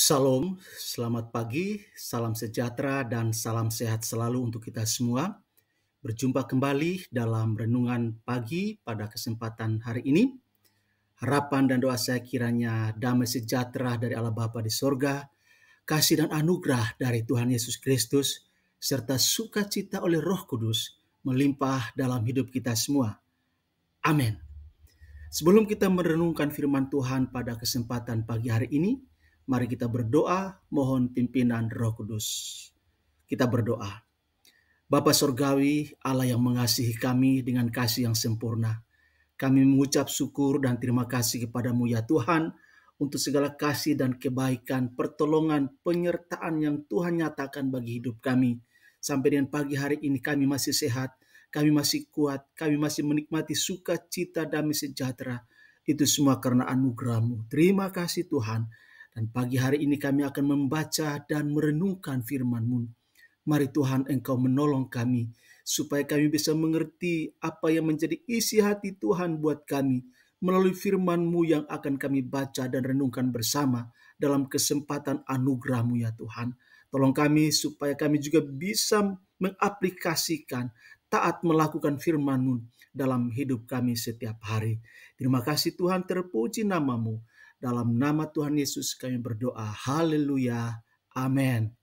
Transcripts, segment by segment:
Salam, selamat pagi, salam sejahtera dan salam sehat selalu untuk kita semua. Berjumpa kembali dalam renungan pagi pada kesempatan hari ini. Harapan dan doa saya kiranya damai sejahtera dari Allah Bapa di sorga, kasih dan anugerah dari Tuhan Yesus Kristus, serta sukacita oleh Roh Kudus melimpah dalam hidup kita semua. Amin. Sebelum kita merenungkan firman Tuhan pada kesempatan pagi hari ini, mari kita berdoa mohon pimpinan Roh Kudus. Kita berdoa. Bapa Sorgawi, Allah yang mengasihi kami dengan kasih yang sempurna. Kami mengucap syukur dan terima kasih kepadamu ya Tuhan untuk segala kasih dan kebaikan, pertolongan, penyertaan yang Tuhan nyatakan bagi hidup kami. Sampai dengan pagi hari ini kami masih sehat, kami masih kuat, kami masih menikmati sukacita damai sejahtera. Itu semua karena anugerah-Mu. Terima kasih Tuhan. Dan pagi hari ini kami akan membaca dan merenungkan firman-Mu. Mari Tuhan Engkau menolong kami, supaya kami bisa mengerti apa yang menjadi isi hati Tuhan buat kami, melalui firman-Mu yang akan kami baca dan renungkan bersama dalam kesempatan anugerah-Mu ya Tuhan. Tolong kami supaya kami juga bisa mengaplikasikan, taat melakukan firman-Mu dalam hidup kami setiap hari. Terima kasih Tuhan, terpuji nama-Mu. Dalam nama Tuhan Yesus kami berdoa. Haleluya. Amin.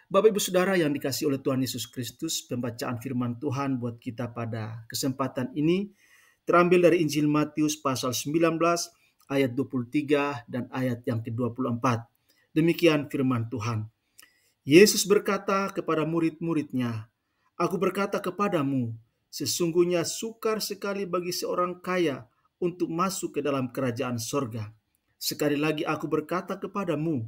Bapak Ibu Saudara yang dikasihi oleh Tuhan Yesus Kristus, pembacaan firman Tuhan buat kita pada kesempatan ini terambil dari Injil Matius pasal 19 ayat 23 dan ayat yang ke-24. Demikian firman Tuhan. Yesus berkata kepada murid-muridnya, "Aku berkata kepadamu, sesungguhnya sukar sekali bagi seorang kaya untuk masuk ke dalam kerajaan sorga. Sekali lagi aku berkata kepadamu,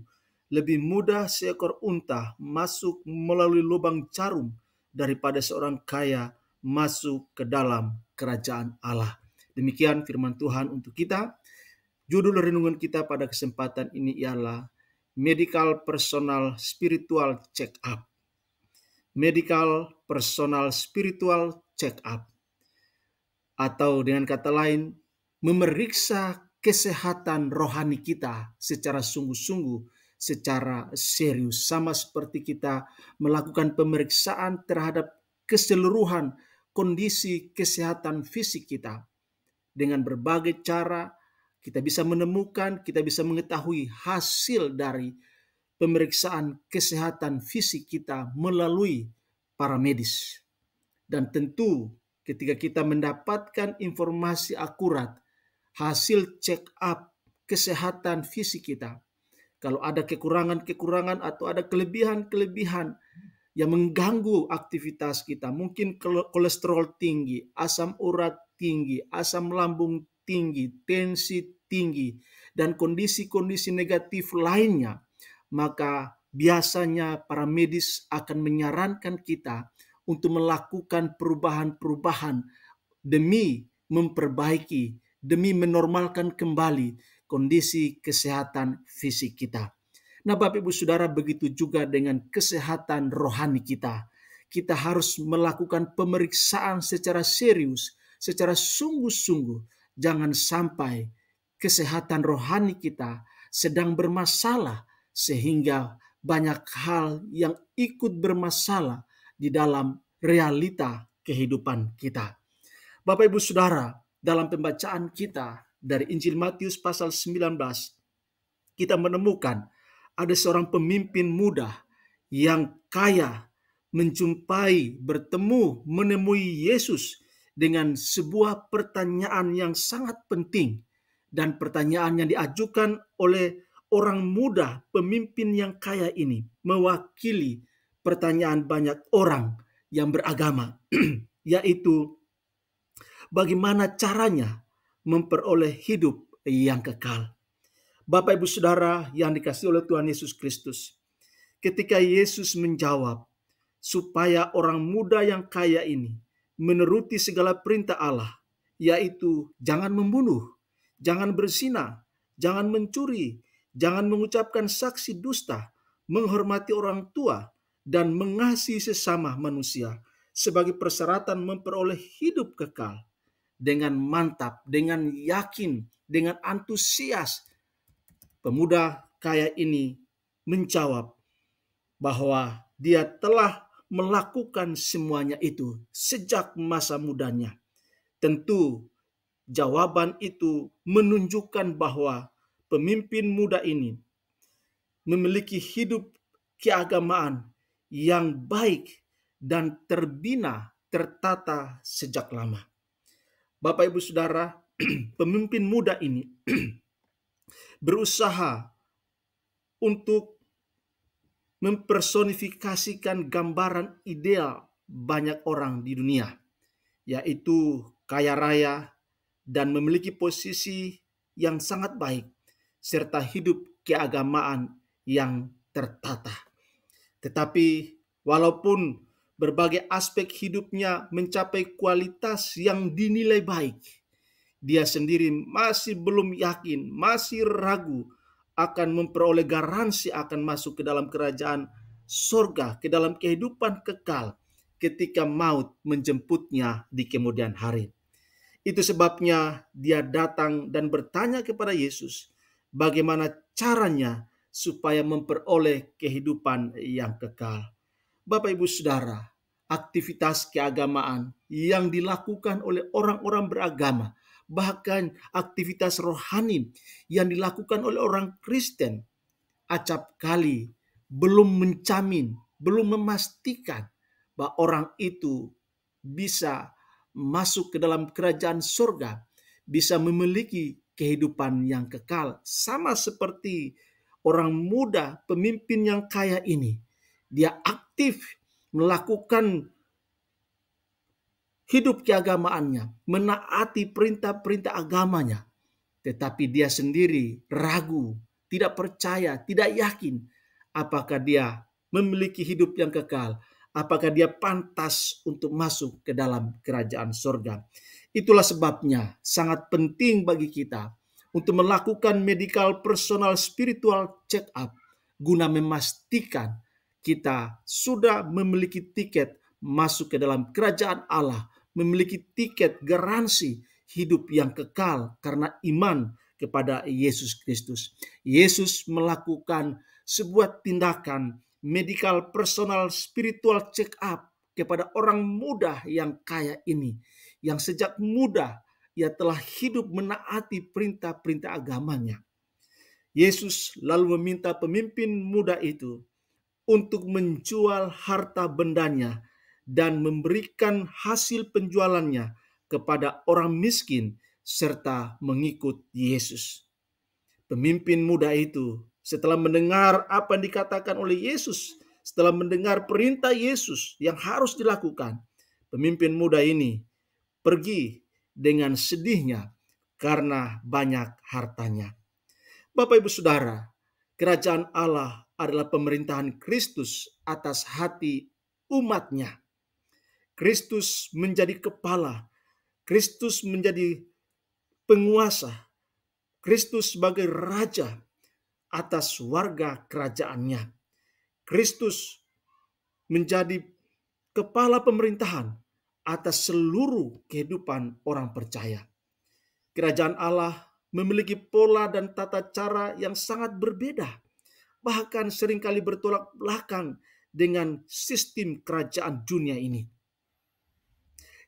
lebih mudah seekor unta masuk melalui lubang jarum daripada seorang kaya masuk ke dalam kerajaan Allah." Demikian firman Tuhan untuk kita. Judul renungan kita pada kesempatan ini ialah Medical Personal Spiritual Check Up. Medical Personal Spiritual Check Up. Atau dengan kata lain, memeriksa kesehatan rohani kita secara sungguh-sungguh, secara serius. Sama seperti kita melakukan pemeriksaan terhadap keseluruhan kondisi kesehatan fisik kita. Dengan berbagai cara kita bisa menemukan, kita bisa mengetahui hasil dari pemeriksaan kesehatan fisik kita melalui para medis. Dan tentu ketika kita mendapatkan informasi akurat, hasil check up kesehatan fisik kita, kalau ada kekurangan-kekurangan atau ada kelebihan-kelebihan yang mengganggu aktivitas kita, mungkin kolesterol tinggi, asam urat tinggi, asam lambung tinggi, tensi tinggi, dan kondisi-kondisi negatif lainnya, maka biasanya para medis akan menyarankan kita untuk melakukan perubahan-perubahan demi memperbaiki, demi menormalkan kembali kondisi kesehatan fisik kita. Nah, Bapak Ibu Saudara, begitu juga dengan kesehatan rohani kita. Kita harus melakukan pemeriksaan secara serius, secara sungguh-sungguh. Jangan sampai kesehatan rohani kita sedang bermasalah sehingga banyak hal yang ikut bermasalah di dalam realita kehidupan kita. Bapak Ibu Saudara, dalam pembacaan kita dari Injil Matius pasal 19, kita menemukan ada seorang pemimpin muda yang kaya menemui Yesus dengan sebuah pertanyaan yang sangat penting, dan pertanyaan yang diajukan oleh orang muda pemimpin yang kaya ini mewakili pertanyaan banyak orang yang beragama, yaitu bagaimana caranya memperoleh hidup yang kekal. Bapak Ibu Saudara yang dikasihi oleh Tuhan Yesus Kristus, ketika Yesus menjawab supaya orang muda yang kaya ini menuruti segala perintah Allah, yaitu jangan membunuh, jangan berzina, jangan mencuri, jangan mengucapkan saksi dusta, menghormati orang tua, dan mengasihi sesama manusia sebagai persyaratan memperoleh hidup kekal. Dengan mantap, dengan yakin, dengan antusias, pemuda kaya ini menjawab bahwa dia telah melakukan semuanya itu sejak masa mudanya. Tentu jawaban itu menunjukkan bahwa pemimpin muda ini memiliki hidup keagamaan yang baik dan tertata sejak lama. Bapak Ibu Saudara, pemimpin muda ini berusaha untuk mempersonifikasikan gambaran ideal banyak orang di dunia, yaitu kaya raya dan memiliki posisi yang sangat baik, serta hidup keagamaan yang tertata. Tetapi walaupun berbagai aspek hidupnya mencapai kualitas yang dinilai baik, dia sendiri masih belum yakin, masih ragu akan memperoleh garansi akan masuk ke dalam kerajaan surga, ke dalam kehidupan kekal ketika maut menjemputnya di kemudian hari. Itu sebabnya dia datang dan bertanya kepada Yesus, bagaimana caranya supaya memperoleh kehidupan yang kekal. Bapak Ibu Saudara, aktivitas keagamaan yang dilakukan oleh orang-orang beragama, bahkan aktivitas rohani yang dilakukan oleh orang Kristen, acap kali belum menjamin, belum memastikan bahwa orang itu bisa masuk ke dalam kerajaan surga, bisa memiliki kehidupan yang kekal. Sama seperti orang muda, pemimpin yang kaya ini. Dia aktif melakukan hidup keagamaannya, menaati perintah-perintah agamanya. Tetapi dia sendiri ragu, tidak percaya, tidak yakin apakah dia memiliki hidup yang kekal, apakah dia pantas untuk masuk ke dalam kerajaan surga. Itulah sebabnya sangat penting bagi kita untuk melakukan medical personal spiritual check up guna memastikan kita sudah memiliki tiket masuk ke dalam kerajaan Allah, memiliki tiket garansi hidup yang kekal karena iman kepada Yesus Kristus. Yesus melakukan sebuah tindakan medical personal spiritual check up kepada orang muda yang kaya ini, yang sejak muda ia telah hidup menaati perintah-perintah agamanya. Yesus lalu meminta pemimpin muda itu untuk menjual harta bendanya dan memberikan hasil penjualannya kepada orang miskin serta mengikut Yesus. Pemimpin muda itu setelah mendengar apa yang dikatakan oleh Yesus, setelah mendengar perintah Yesus yang harus dilakukan, pemimpin muda ini pergi dengan sedihnya karena banyak hartanya. Bapak Ibu Saudara, kerajaan Allah adalah pemerintahan Kristus atas hati umatnya. Kristus menjadi kepala, Kristus menjadi penguasa, Kristus sebagai raja atas warga kerajaannya. Kristus menjadi kepala pemerintahan atas seluruh kehidupan orang percaya. Kerajaan Allah memiliki pola dan tata cara yang sangat berbeda, bahkan seringkali bertolak belakang dengan sistem kerajaan dunia ini.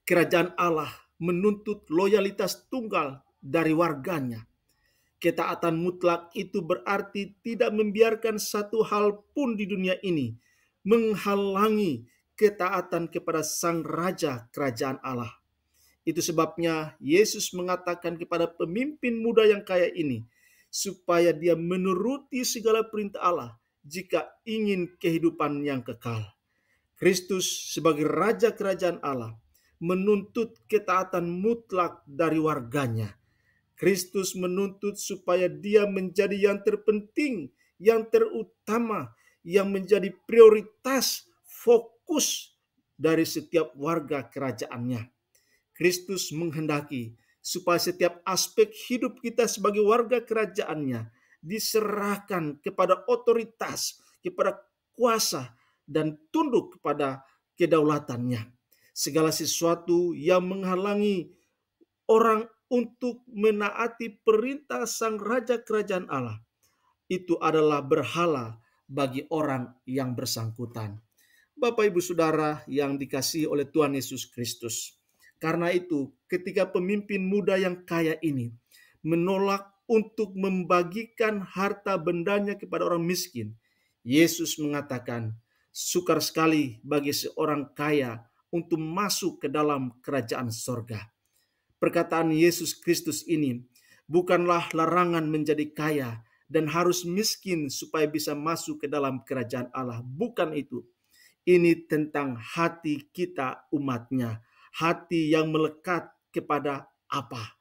Kerajaan Allah menuntut loyalitas tunggal dari warganya. Ketaatan mutlak itu berarti tidak membiarkan satu hal pun di dunia ini menghalangi ketaatan kepada Sang Raja Kerajaan Allah. Itu sebabnya Yesus mengatakan kepada pemimpin muda yang kaya ini, supaya dia menuruti segala perintah Allah jika ingin kehidupan yang kekal. Kristus sebagai Raja Kerajaan Allah menuntut ketaatan mutlak dari warganya. Kristus menuntut supaya dia menjadi yang terpenting, yang terutama, yang menjadi prioritas fokus dari setiap warga kerajaannya. Kristus menghendaki supaya setiap aspek hidup kita sebagai warga kerajaannya diserahkan kepada otoritas, kepada kuasa, dan tunduk kepada kedaulatannya. Segala sesuatu yang menghalangi orang untuk menaati perintah Sang Raja Kerajaan Allah, itu adalah berhala bagi orang yang bersangkutan. Bapak Ibu Saudara yang dikasihi oleh Tuhan Yesus Kristus. Karena itu, ketika pemimpin muda yang kaya ini menolak untuk membagikan harta bendanya kepada orang miskin, Yesus mengatakan, sukar sekali bagi seorang kaya untuk masuk ke dalam kerajaan sorga. Perkataan Yesus Kristus ini bukanlah larangan menjadi kaya dan harus miskin supaya bisa masuk ke dalam kerajaan Allah. Bukan itu. Ini tentang hati kita umatnya. Hati yang melekat kepada apa?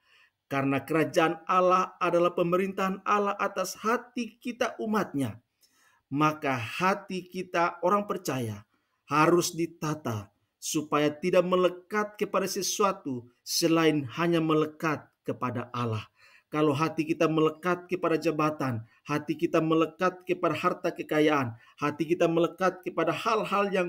Karena kerajaan Allah adalah pemerintahan Allah atas hati kita umatnya. Maka hati kita orang percaya harus ditata supaya tidak melekat kepada sesuatu selain hanya melekat kepada Allah. Kalau hati kita melekat kepada jabatan, hati kita melekat kepada harta kekayaan, hati kita melekat kepada hal-hal yang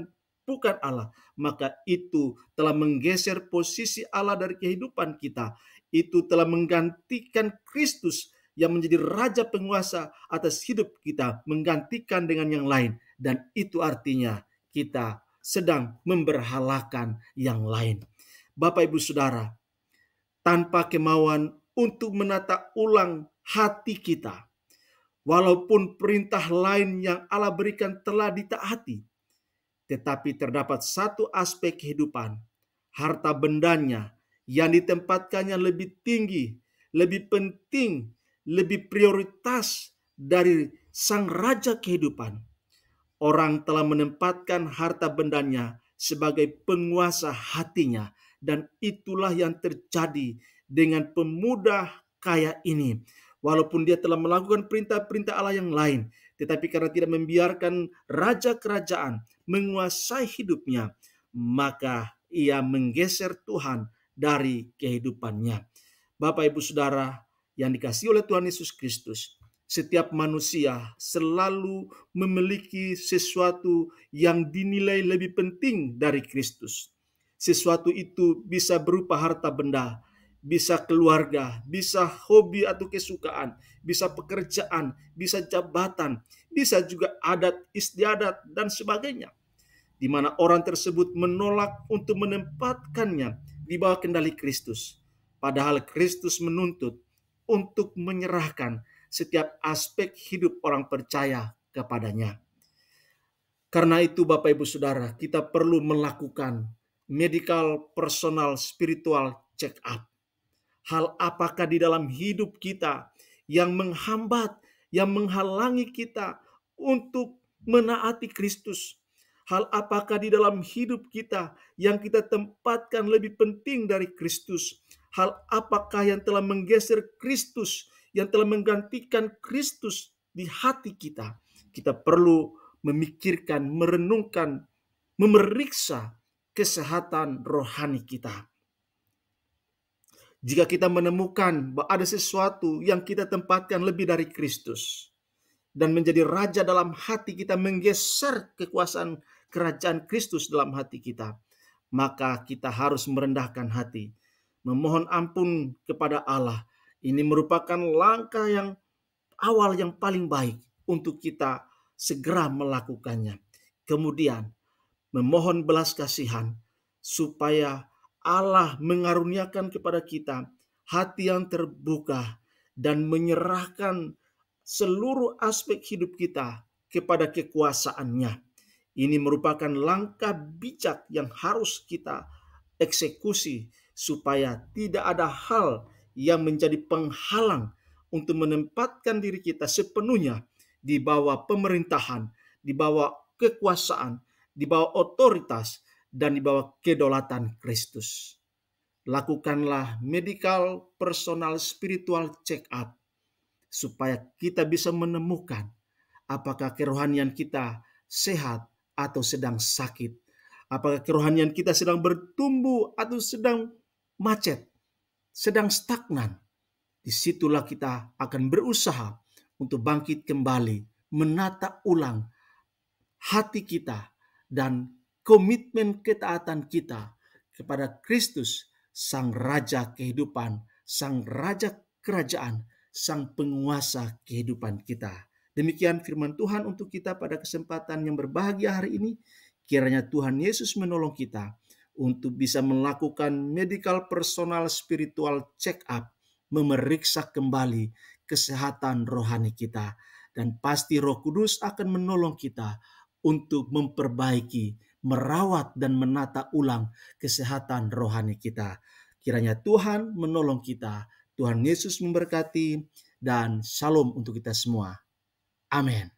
bukan Allah, maka itu telah menggeser posisi Allah dari kehidupan kita. Itu telah menggantikan Kristus yang menjadi raja penguasa atas hidup kita, menggantikan dengan yang lain. Dan itu artinya kita sedang memberhalakan yang lain. Bapak Ibu Saudara, tanpa kemauan untuk menata ulang hati kita, walaupun perintah lain yang Allah berikan telah ditaati, tetapi terdapat satu aspek kehidupan, harta bendanya yang ditempatkannya lebih tinggi, lebih penting, lebih prioritas dari sang raja kehidupan. Orang telah menempatkan harta bendanya sebagai penguasa hatinya, dan itulah yang terjadi dengan pemuda kaya ini. Walaupun dia telah melakukan perintah-perintah Allah yang lain, tetapi karena tidak membiarkan raja kerajaan menguasai hidupnya, maka ia menggeser Tuhan dari kehidupannya. Bapak Ibu Saudara yang dikasihi oleh Tuhan Yesus Kristus, setiap manusia selalu memiliki sesuatu yang dinilai lebih penting dari Kristus. Sesuatu itu bisa berupa harta benda, bisa keluarga, bisa hobi atau kesukaan, bisa pekerjaan, bisa jabatan, bisa juga adat istiadat dan sebagainya, di mana orang tersebut menolak untuk menempatkannya di bawah kendali Kristus. Padahal Kristus menuntut untuk menyerahkan setiap aspek hidup orang percaya kepadanya. Karena itu Bapak Ibu Saudara, kita perlu melakukan medical personal spiritual check up. Hal apakah di dalam hidup kita yang menghambat, yang menghalangi kita untuk menaati Kristus? Hal apakah di dalam hidup kita yang kita tempatkan lebih penting dari Kristus? Hal apakah yang telah menggeser Kristus, yang telah menggantikan Kristus di hati kita? Kita perlu memikirkan, merenungkan, memeriksa kesehatan rohani kita. Jika kita menemukan bahwa ada sesuatu yang kita tempatkan lebih dari Kristus dan menjadi raja dalam hati kita, menggeser kekuasaan kerajaan Kristus dalam hati kita, maka kita harus merendahkan hati, memohon ampun kepada Allah. Ini merupakan langkah yang awal yang paling baik untuk kita segera melakukannya. Kemudian memohon belas kasihan supaya Allah mengaruniakan kepada kita hati yang terbuka dan menyerahkan seluruh aspek hidup kita kepada kekuasaannya. Ini merupakan langkah bijak yang harus kita eksekusi supaya tidak ada hal yang menjadi penghalang untuk menempatkan diri kita sepenuhnya di bawah pemerintahan, di bawah kekuasaan, di bawah otoritas, dan di bawah kedaulatan Kristus. Lakukanlah medical personal spiritual check up supaya kita bisa menemukan apakah kerohanian kita sehat atau sedang sakit. Apakah kerohanian kita sedang bertumbuh atau sedang macet, sedang stagnan. Disitulah kita akan berusaha untuk bangkit kembali, menata ulang hati kita dan komitmen ketaatan kita kepada Kristus, Sang Raja kehidupan, Sang Raja kerajaan, Sang penguasa kehidupan kita. Demikian firman Tuhan untuk kita pada kesempatan yang berbahagia hari ini. Kiranya Tuhan Yesus menolong kita untuk bisa melakukan medical personal spiritual check up, memeriksa kembali kesehatan rohani kita. Dan pasti Roh Kudus akan menolong kita untuk memperbaiki, merawat dan menata ulang kesehatan rohani kita. Kiranya Tuhan menolong kita. Tuhan Yesus memberkati dan shalom untuk kita semua. Amin.